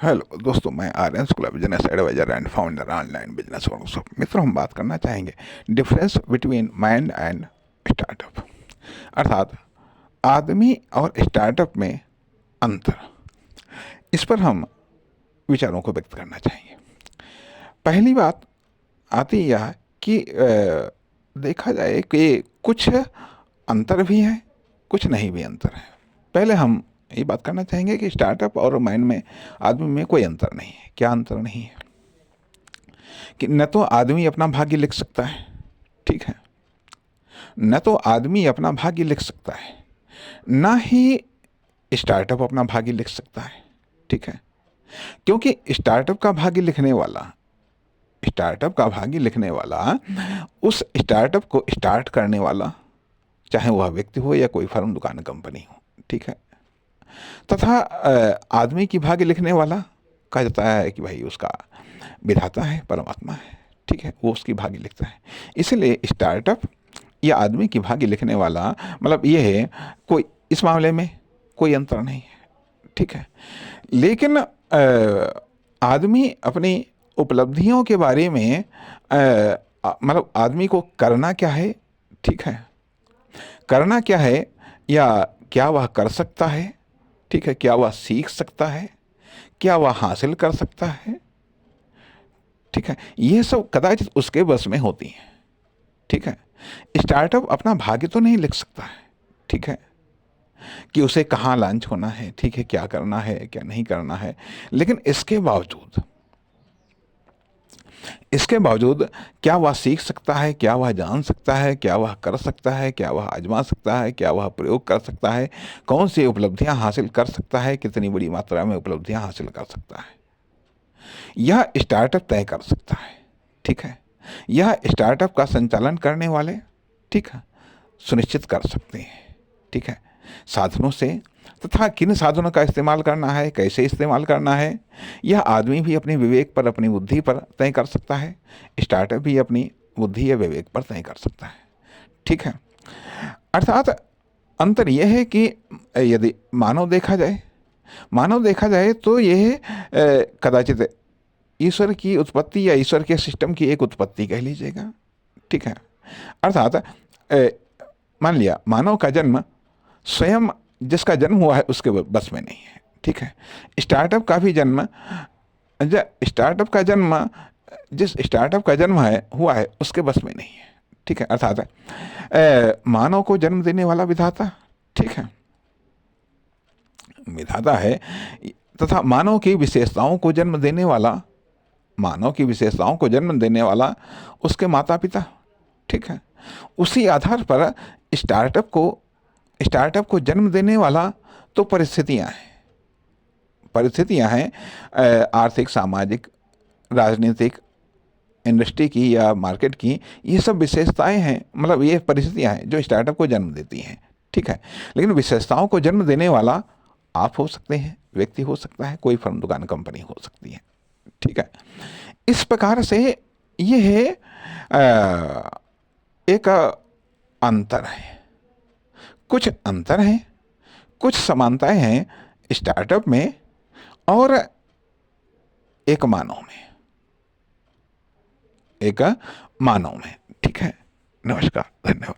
Hello दोस्तों, मैं Aryan Shukla, business advisor and founder online business workshop. मित्रों, हम बात करना चाहेंगे difference between mind and startup, अर्थात आदमी और स्टार्टअप में अंतर। इस पर हम विचारों को व्यक्त करना चाहेंगे। पहली बात आती यह है कि देखा जाए कि कुछ अंतर भी हैं, कुछ नहीं भी अंतर है। पहले हम ये बात करना चाहेंगे कि स्टार्टअप और माइंड में, आदमी में कोई अंतर नहीं है। क्या अंतर नहीं है? कि न तो आदमी अपना भाग्य लिख सकता है, ठीक है, न तो आदमी अपना भाग्य लिख सकता है, ना ही स्टार्टअप अपना भाग्य लिख सकता है, ठीक है। क्योंकि स्टार्टअप का भाग्य लिखने वाला उस स्टार्टअप को स्टार्ट करने वाला, चाहे वह व्यक्ति हो या कोई फर्म, दुकान, कंपनी हो, ठीक है। तथा आदमी की भाग्य लिखने वाला कहा जाता है कि भाई उसका विधाता है, परमात्मा है, ठीक है, वो उसकी भाग्य लिखता है। इसलिए स्टार्टअप या आदमी की भाग्य लिखने वाला, मतलब ये है, कोई इस मामले में कोई अंतर नहीं है, ठीक है। लेकिन आदमी अपनी उपलब्धियों के बारे में मतलब आदमी को करना क्या है, ठीक है, करना क्या है, या क्या वह कर सकता है, ठीक है, क्या वह सीख सकता है, क्या वह हासिल कर सकता है, ठीक है, ये सब कदाचित उसके बस में होती हैं, ठीक है। स्टार्टअप अपना भाग्य तो नहीं लिख सकता है, ठीक है, कि उसे कहाँ लॉन्च होना है, ठीक है, क्या करना है, क्या नहीं करना है। लेकिन इसके बावजूद क्या वह सीख सकता है, क्या वह जान सकता है, क्या वह कर सकता है, क्या वह आजमा सकता है, क्या वह प्रयोग कर सकता है, कौन सी उपलब्धियां हासिल कर सकता है, कितनी बड़ी मात्रा में उपलब्धियां हासिल कर सकता है, यह स्टार्टअप तय कर सकता है, ठीक है। यह स्टार्टअप का संचालन करने वाले, ठीक है, सुनिश्चित कर सकते हैं, ठीक है, साधनों से। तथा किन साधनों का इस्तेमाल करना है, कैसे इस्तेमाल करना है, यह आदमी भी अपने विवेक पर, अपनी बुद्धि पर तय कर सकता है। स्टार्टअप भी अपनी बुद्धि या विवेक पर तय कर सकता है, ठीक है। अर्थात अंतर यह है कि यदि मानव देखा जाए तो यह कदाचित ईश्वर की उत्पत्ति या ईश्वर के सिस्टम की एक उत्पत्ति कह लीजिएगा, ठीक है। अर्थात मान लिया मानव का जन्म स्वयं, जिसका जन्म हुआ है उसके बस में नहीं है, ठीक है। स्टार्टअप का भी जन्म स्टार्टअप का जन्म जिस स्टार्टअप का जन्म है हुआ है उसके बस में नहीं है, ठीक है। अर्थात मानव को जन्म देने वाला विधाता, ठीक है, विधाता है। तथा मानव की विशेषताओं को जन्म देने वाला उसके माता पिता, ठीक है। उसी आधार पर स्टार्टअप को जन्म देने वाला तो परिस्थितियां हैं, आर्थिक, सामाजिक, राजनीतिक, इंडस्ट्री की या मार्केट की, ये सब विशेषताएं हैं, मतलब ये परिस्थितियां हैं जो स्टार्टअप को जन्म देती हैं, ठीक है। लेकिन विशेषताओं को जन्म देने वाला आप हो सकते हैं, व्यक्ति हो सकता है, कोई फर्म, दुकान, कंपनी हो सकती है, ठीक है। इस प्रकार से ये है एक अंतर है, कुछ अंतर हैं, कुछ समानताएं हैं स्टार्टअप में और एक मानव में, ठीक है। नमस्कार, धन्यवाद।